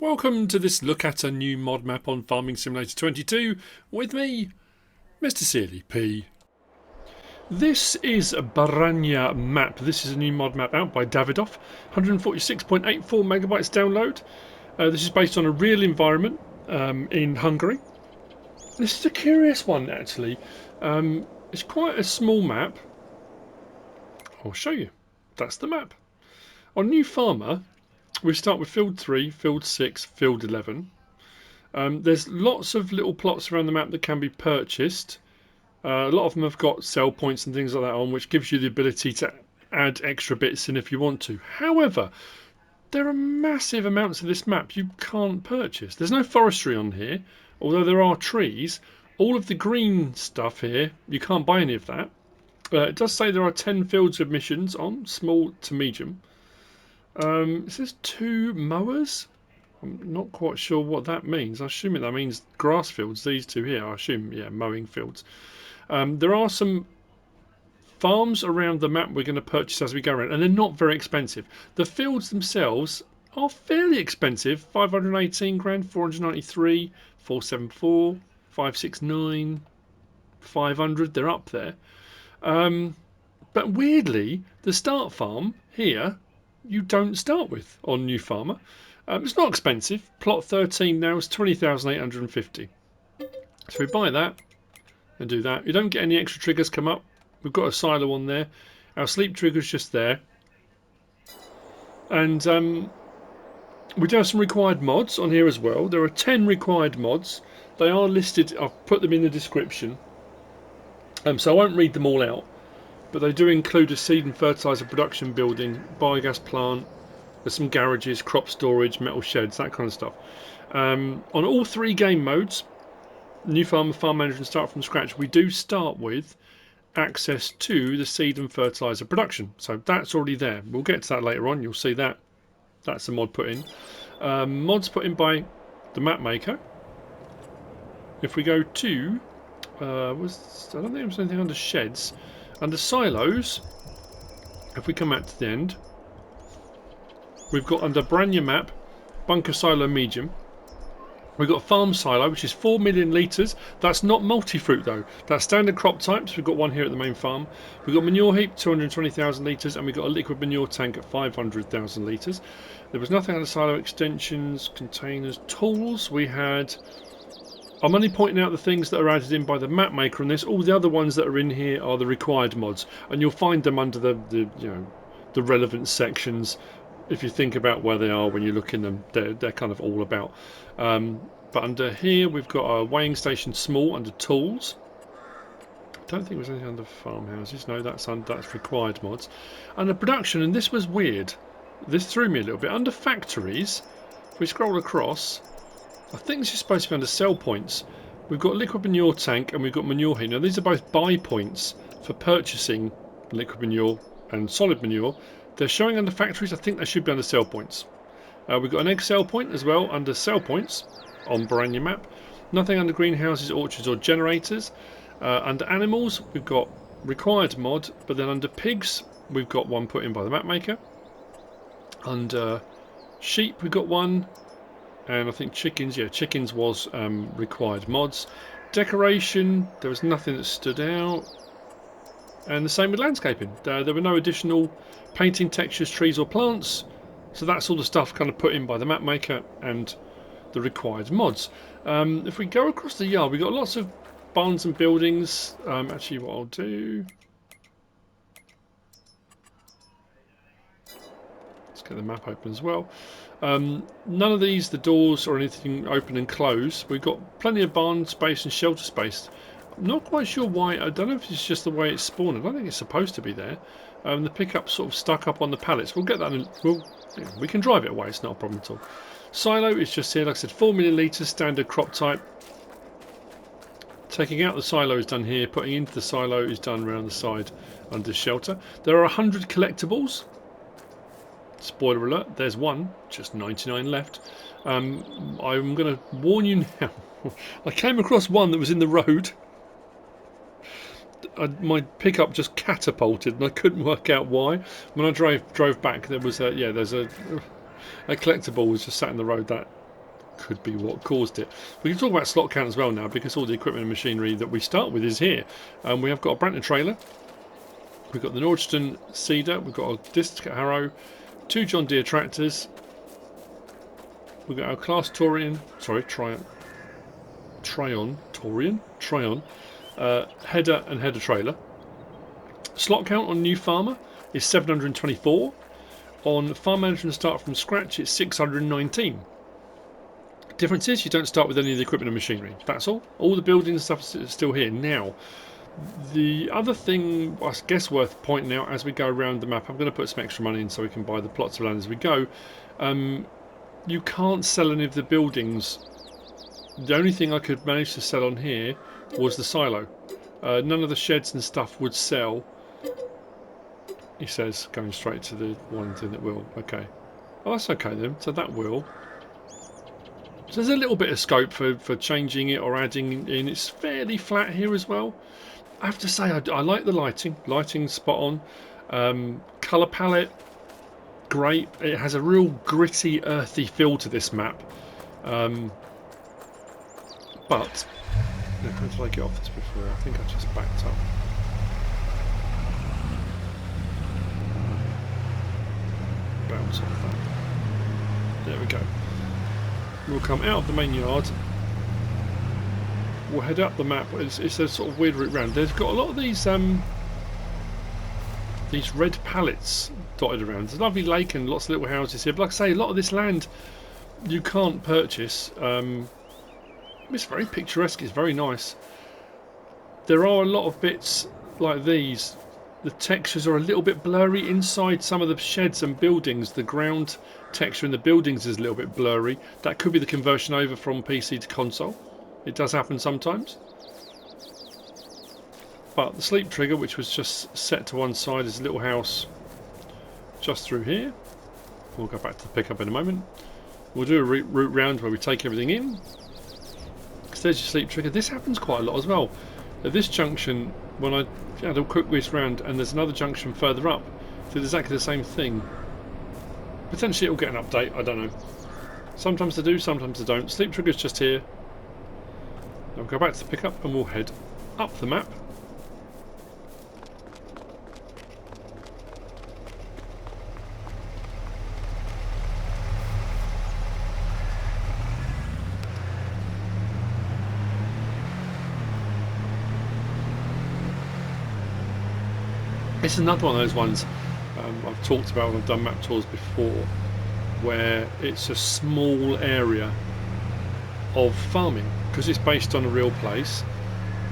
Welcome to this look at a new mod map on Farming Simulator 22 with me, MrSealyp. This is Baranyamap. This is a new mod map out by davidoff, 146.84 megabytes download. This is based on a real environment in Hungary. This is a curious one actually. It's quite a small map. I'll show you. That's the map. On New Farmer, we start with field 3, field 6, field 11. There's lots of little plots around the map that can be purchased. A lot of them have got sell points and things like that on, which gives you the ability to add extra bits in if you want to. However, there are massive amounts of this map you can't purchase. There's no forestry on here, although there are trees. All of the green stuff here, you can't buy any of that. It does say there are 10 fields of missions on, small to medium. It says 2 mowers. I'm not quite sure what that means. I assume that means grass fields, these two here. I assume, yeah, mowing fields. There are some farms around the map we're going to purchase as we go around, and they're not very expensive. The fields themselves are fairly expensive. 518 grand, 493, 474, 569, 500. They're up there. But weirdly, the start farm here, you don't start with on New Farmer. It's not expensive. Plot 13 now is 20,850. So we buy that and do that. You don't get any extra triggers come up. We've got a silo on there. Our sleep trigger's just there. And we do have some required mods on here as well. There are 10 required mods. They are listed. I've put them in the description. So I won't read them all out. But they do include a seed and fertilizer production building, biogas plant, there's some garages, crop storage, metal sheds, that kind of stuff. On all 3 game modes, New Farmer, Farm Manager and Start from Scratch, we do start with access to the seed and fertilizer production. So that's already there. We'll get to that later on. You'll see that. That's a mod put in. Mods put in by the map maker. If we go to... I don't think there was anything under sheds. Under silos, if we come out to the end, we've got under Baranyamap, bunker silo medium. We've got farm silo, which is 4 million litres. That's not multi-fruit though. That's standard crop types. We've got one here at the main farm. We've got manure heap, 220,000 litres, and we've got a liquid manure tank at 500,000 litres. There was nothing under silo extensions, containers, tools. We had... I'm only pointing out the things that are added in by the map maker on this. All the other ones that are in here are the required mods, and you'll find them under the relevant sections. If you think about where they are when you look in them, they're kind of all about. But under here we've got a weighing station small under tools. I don't think there's anything under farmhouses. No, that's required mods. Under production, and this was weird. This threw me a little bit. Under factories, if we scroll across, I think this is supposed to be under sell points. We've got liquid manure tank and we've got manure heap. Now these are both buy points for purchasing liquid manure and solid manure. They're showing under factories. I think they should be under sell points. We've got an egg sell point as well under sell points on Baranyamap. Nothing under greenhouses, orchards or generators. Under animals we've got required mod, but then under pigs we've got one put in by the map maker. Under sheep we've got one. And I think chickens, yeah, chickens was required mods. Decoration, there was nothing that stood out. And the same with landscaping. There were no additional painting textures, trees or plants. So that's all the stuff kind of put in by the map maker and the required mods. If we go across the yard, we've got lots of barns and buildings. Actually, what I'll do... Let's get the map open as well. None of these, the doors or anything open and close. We've got plenty of barn space and shelter space. I'm not quite sure why. I don't know if it's just the way it's spawned. I don't think it's supposed to be there. The pickup's sort of stuck up on the pallets. We'll get that in, we can drive it away, it's not a problem at all. Silo is just here, like I said, 4 million litres, standard crop type. Taking out the silo is done here. Putting into the silo is done around the side under shelter. There are 100 collectibles. Spoiler alert, there's one, just 99 left. I'm going to warn you now. I came across one that was in the road. My pickup just catapulted and I couldn't work out why. When I drove back, there was there's a collectible was just sat in the road. That could be what caused it. We can talk about slot count as well now, because all the equipment and machinery that we start with is here. We have got a Brantner trailer, we've got the Nordston seeder, we've got a disc harrow, 2 John Deere tractors, we've got our Class Trion, header and header trailer. Slot count on new farmer is 724. On farm management start from scratch, it's 619. Difference is you don't start with any of the equipment and machinery. That's all. All the building stuff is still here. Now, the other thing I guess worth pointing out as we go around the map, I'm going to put some extra money in so we can buy the plots of land as we go. You can't sell any of the buildings. The only thing I could manage to sell on here was the silo. None of the sheds and stuff would sell. He says, going straight to the one thing that will. Okay. Oh, that's okay then. So that will. So there's a little bit of scope for changing it or adding in. It's fairly flat here as well. I have to say, I like the lighting. Lighting's spot on. Colour palette, great. It has a real gritty, earthy feel to this map. But how did I get off this before? I think I just backed up. Bounce off that. There we go. We'll come out of the main yard. We'll head up the map. It's a sort of weird route round. They've got a lot of these red pallets dotted around. There's a lovely lake and lots of little houses here. But like I say, a lot of this land you can't purchase. It's very picturesque. It's very nice. There are a lot of bits like these. The textures are a little bit blurry inside some of the sheds and buildings. The ground texture in the buildings is a little bit blurry. That could be the conversion over from PC to console. It does happen sometimes. But the sleep trigger, which was just set to one side, is a little house just through here. We'll go back to the pickup in a moment. We'll do a route round where we take everything in. Because there's your sleep trigger. This happens quite a lot as well. At this junction, when I had a quick whiz round, and there's another junction further up, did exactly the same thing. Potentially it'll get an update, I don't know. Sometimes they do, sometimes they don't. Sleep trigger's just here. I'll go back to the pickup and we'll head up the map. It's another one of those ones I've talked about when I've done map tours before, where it's a small area of farming because it's based on a real place,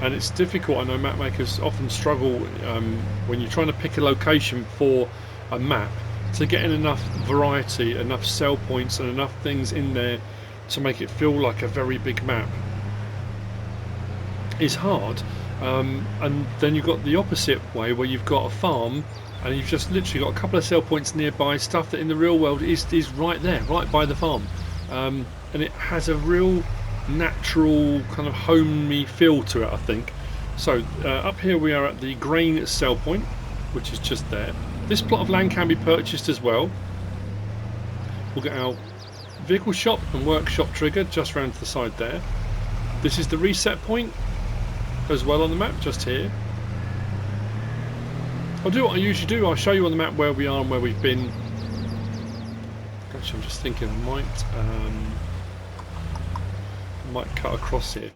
and it's difficult. I know map makers often struggle when you're trying to pick a location for a map to get in enough variety, enough sell points and enough things in there to make it feel like a very big map. It's hard. And then you've got the opposite way where you've got a farm and you've just literally got a couple of sell points nearby, stuff that in the real world is right there, right by the farm, and it has a real natural kind of homey feel to it, I think. So up here we are at the grain sell point, which is just there. This plot of land can be purchased as well. We'll get our vehicle shop and workshop trigger just round to the side there. This is the reset point as well on the map, just here. I'll do what I usually do. I'll show you on the map where we are and where we've been. Actually, I'm just thinking I might cut across here.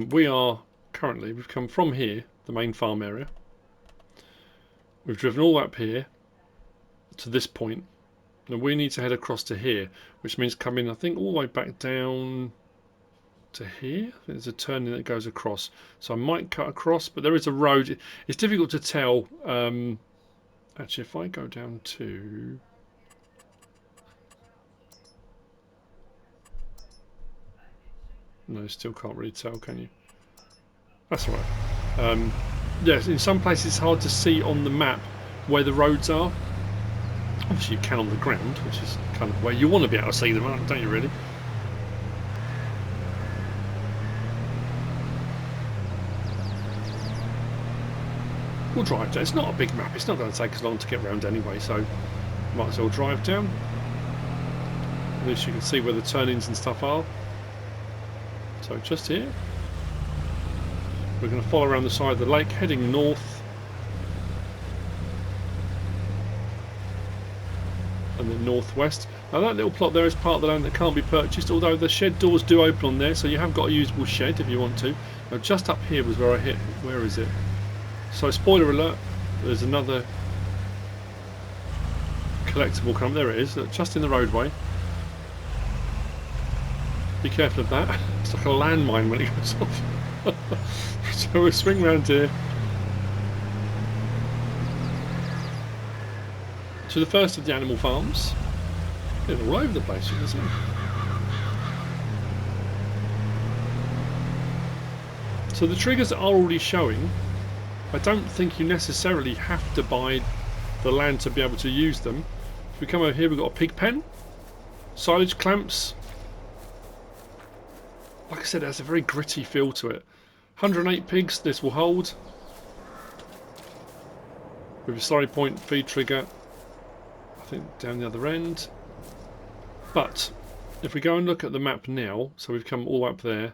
We are currently, we've come from here, the main farm area. We've driven all up here to this point. Now we need to head across to here, which means coming, I think, all the way back down to here. There's a turning that goes across, so I might cut across, but there is a road. It's difficult to tell. Actually, if I go down to, no, still can't really tell, can you? That's all right. Yes, in some places it's hard to see on the map where the roads are. Obviously you can on the ground, which is kind of where you want to be able to see them, don't you really? We'll drive down. It's not a big map. It's not going to take us long to get around anyway, so might as well drive down. At least you can see where the turn-ins and stuff are. So just here. We're going to follow around the side of the lake, heading north. And then northwest. Now that little plot there is part of the land that can't be purchased, although the shed doors do open on there, so you have got a usable shed if you want to. Now just up here was where I hit. Where is it? So spoiler alert, there's another collectible come. There it is, just in the roadway. Be careful of that. It's like a landmine when it goes off. So we'll swing round here to the first of the animal farms. They're all over the place, you can see. So the triggers are already showing. I don't think you necessarily have to buy the land to be able to use them. If we come over here, we've got a pig pen, silage clamps. Like I said, it has a very gritty feel to it. 108 pigs this will hold. With a slurry point feed trigger, I think down the other end. But if we go and look at the map now, so we've come all the way up there.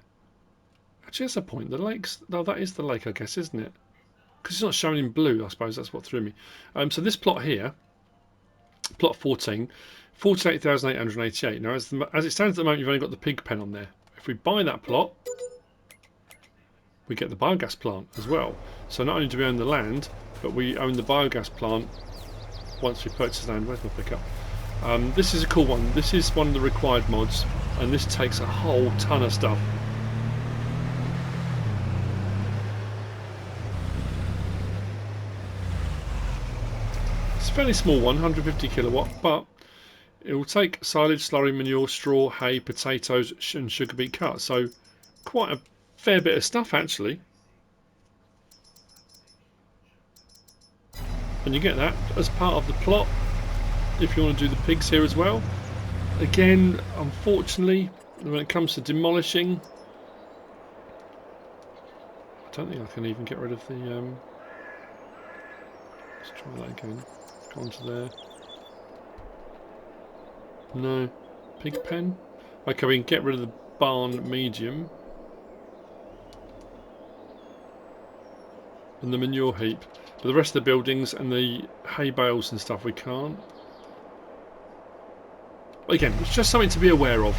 Actually, that's a point. The lake's, no, that is the lake, I guess, isn't it? Because it's not shown in blue, I suppose. That's what threw me. So this plot here, plot 14, 48,888. Now, as it stands at the moment, you've only got the pig pen on there. If we buy that plot, we get the biogas plant as well. So not only do we own the land, but we own the biogas plant once we purchase land. Where's my pickup? This is a cool one. This is one of the required mods, and this takes a whole ton of stuff. It's a fairly small one, 150 kilowatt, but it will take silage, slurry, manure, straw, hay, potatoes and sugar beet cut. So quite a fair bit of stuff actually. And you get that as part of the plot if you want to do the pigs here as well. Again, unfortunately, when it comes to demolishing, I don't think I can even get rid of the let's try that again. Go on to there. No. Pig pen? Okay, we can get rid of the barn medium. And the manure heap. But the rest of the buildings and the hay bales and stuff we can't. But again, it's just something to be aware of.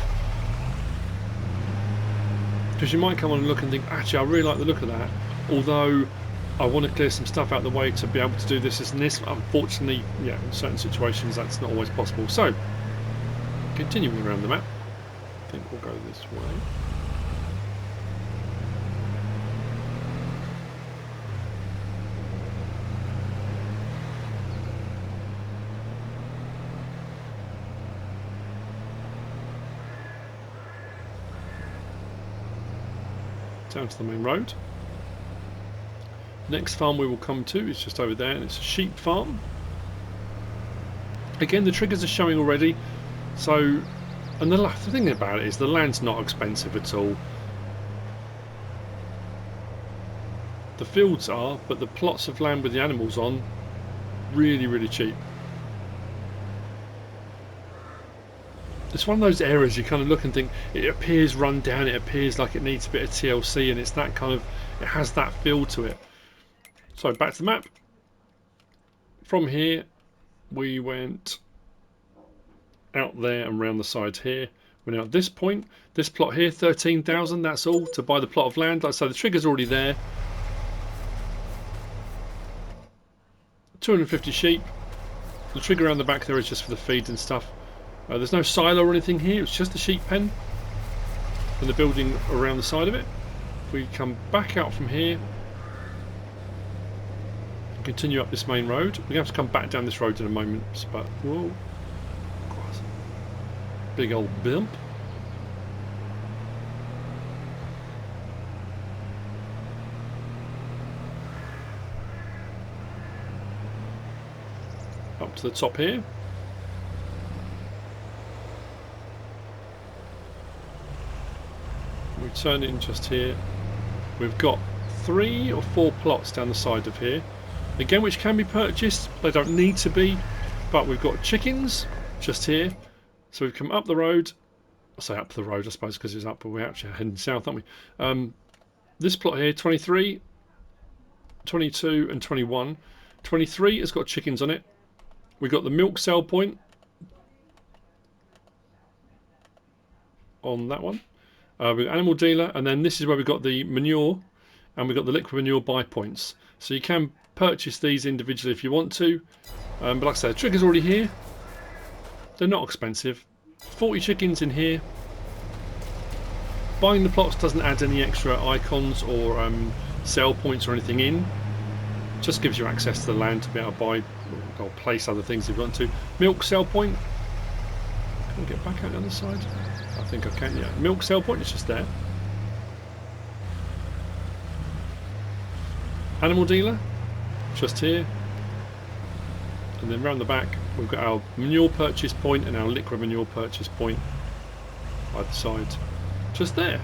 Because you might come on and look and think, actually I really like the look of that. Although I want to clear some stuff out of the way to be able to do this and this. Unfortunately, yeah, in certain situations that's not always possible. So, continuing around the map, I think we'll go this way. Down to the main road. Next farm we will come to is just over there, and it's a sheep farm. Again, the triggers are showing already. So, and the thing about it is the land's not expensive at all. The fields are, but the plots of land with the animals on, really, really cheap. It's one of those areas you kind of look and think, it appears run down, it appears like it needs a bit of TLC, and it's that kind of, it has that feel to it. So back to the map. From here, we went out there and round the sides here. We're now at this point. This plot here, 13,000. That's all to buy the plot of land. Like I say, the trigger's already there. 250 sheep. The trigger around the back there is just for the feed and stuff. There's no silo or anything here. It's just the sheep pen and the building around the side of it. If we come back out from here and continue up this main road, we're going to have to come back down this road in a moment. But whoa, big old bump. Up to the top here. We turn in just here. We've got 3 or 4 plots down the side of here. Again, which can be purchased. They don't need to be. But we've got chickens just here. So we've come up the road say up the road, I suppose, because it's up, but we're actually heading south, aren't we? This plot here, 23, 22 and 21. 23 has got chickens on it. We've got the milk sell point on that one. We've got animal dealer, and then this is where we've got the manure, and we've got the liquid manure buy points. So you can purchase these individually if you want to. But like I said, the trigger's already here. They're not expensive. 40 chickens in here. Buying the plots doesn't add any extra icons or sell points or anything in. Just gives you access to the land to be able to buy or place other things if you want to. Milk sell point. Can I get back out the other side? I think I can, yeah. Milk sell point is just there. Animal dealer, just here. And then round the back, we've got our manure purchase point and our liquid manure purchase point either side. Just there.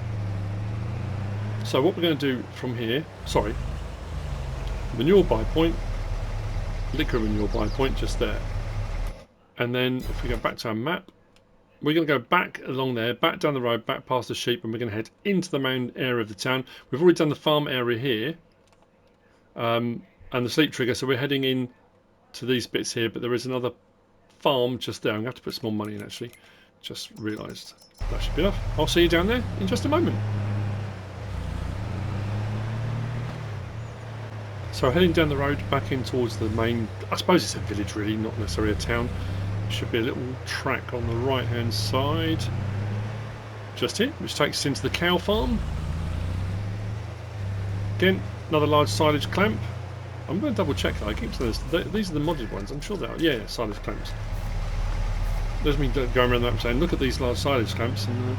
So what we're going to do from here, sorry, manure buy point, liquid manure buy point, just there. And then if we go back to our map, we're going to go back along there, back down the road, back past the sheep, and we're going to head into the main area of the town. We've already done the farm area here, and the sleep trigger, so we're heading in to these bits here, but there is another farm just there. I'm going to have to put some more money in, actually. Just realised that should be enough. I'll see you down there in just a moment. So heading down the road back in towards the main, I suppose it's a village really, not necessarily a town. Should be a little track on the right hand side just here, which takes us into the cow farm. Again, another large silage clamp. I'm going to double check that. I keep saying this. These are the modded ones, I'm sure they are. Yeah, silage clamps. There's me going around that and saying, look at these large silage clamps, and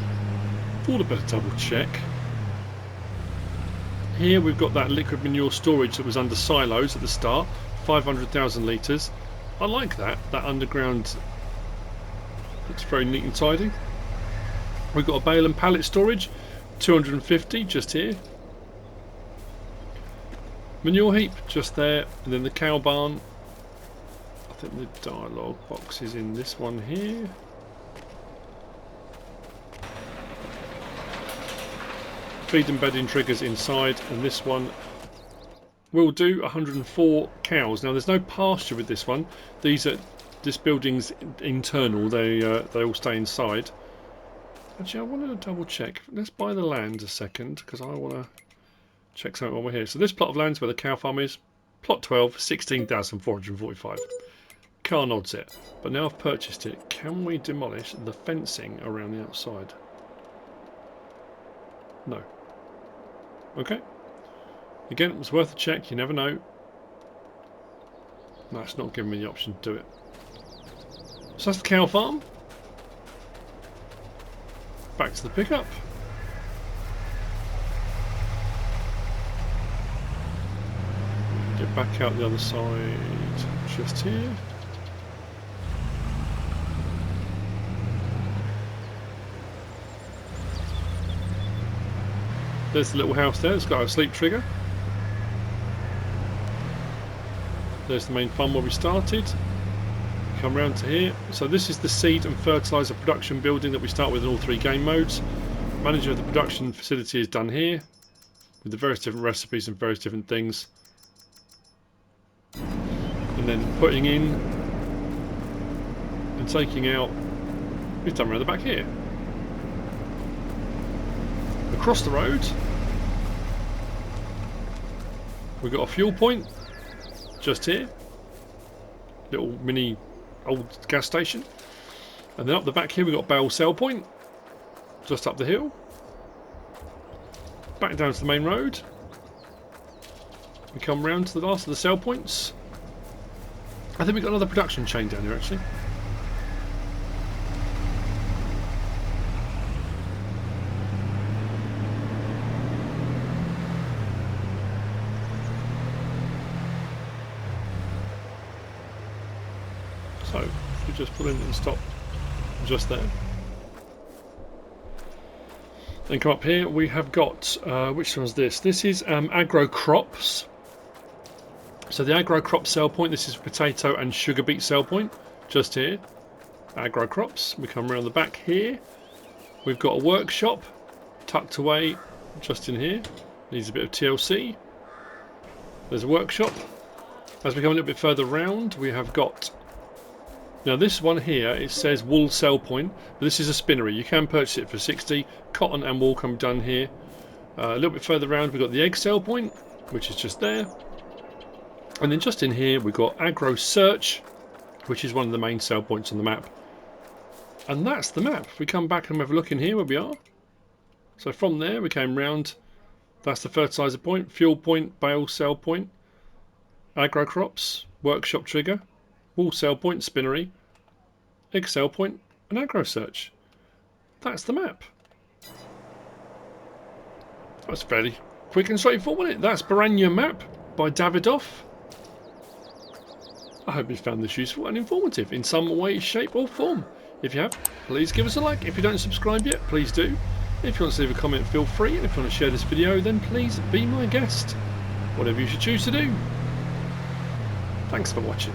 thought I'd better double check. Here we've got that liquid manure storage that was under silos at the start, 500,000 litres. I like that underground. Looks very neat and tidy. We've got a bale and pallet storage, 250 just here. Manure heap just there, and then the cow barn. I think the dialogue box is in this one here. Feed and bedding triggers inside, and this one will do 104 cows. Now there's no pasture with this one. This building's internal. They all stay inside. Actually, I wanted to double check. Let's buy the land a second, because I want to check something while we're here. So this plot of land's where the cow farm is. Plot 12, 16,445. Car nods it. But now I've purchased it, can we demolish the fencing around the outside? No. Okay. Again, it was worth a check, you never know. No, it's not giving me the option to do it. So that's the cow farm. Back to the pickup. Get back out the other side, just here. There's the little house there, it's got a sleep trigger. There's the main farm where we started. Come round to here. So this is the seed and fertilizer production building that we start with in all three game modes. Manager of the production facility is done here, with the various different recipes and various different things. And then putting in and taking out is done around the back here. Across the road we've got a fuel point just here, little mini old gas station, and then up the back here we've got a bale sell point just up the hill, back down to the main road. We come round to the last of the sell points. I think we've got another production chain down here actually. So, if we just pull in and stop just there. Then come up here, we have got, which one's this? This is agro crops. So the agro crop sell point, this is potato and sugar beet sell point, just here. Agro crops, we come around the back here. we've got a workshop tucked away just in here. Needs a bit of TLC. There's a workshop. As we come a little bit further round, we have got... Now this one here, it says wool sell point, but this is a spinnery. You can purchase it for 60. Cotton and wool come done here. A little bit further round, we've got the egg sell point, which is just there. And then just in here, we've got agro search, which is one of the main sell points on the map. And that's the map. If we come back and have a look in here where we are. So from there, we came round. That's the fertilizer point, fuel point, bale sell point, agro crops, workshop trigger, wool sell point, spinnery, egg sell point, and agro search. That's the map. That's fairly quick and straightforward, isn't it? That's Baranyamap by davidoff. I hope you found this useful and informative in some way, shape or form. If you have, please give us a like. If you don't subscribe yet, please do. If you want to leave a comment, feel free. And if you want to share this video, then please be my guest. Whatever you should choose to do. Thanks for watching.